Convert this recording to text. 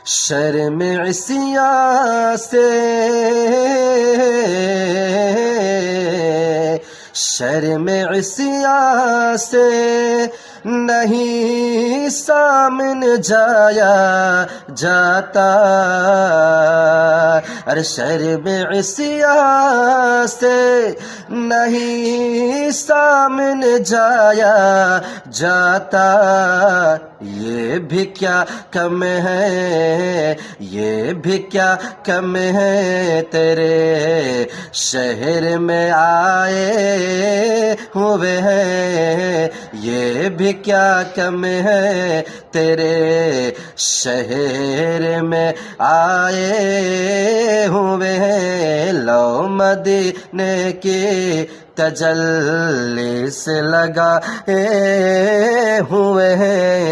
शर्म इसिया से, शर्म इसिया से नहीं सामने जाया जाता। अरे शर्म इसिया से नहीं सामने जाया जाता। ये भी क्या कम है, ये भी क्या कम है, तेरे शहर में आए हुए हैं। ये भी क्या कम है, तेरे शहर में आए हुए हैं। लो मदीने की तजल्ली से लगाए हुए हैं।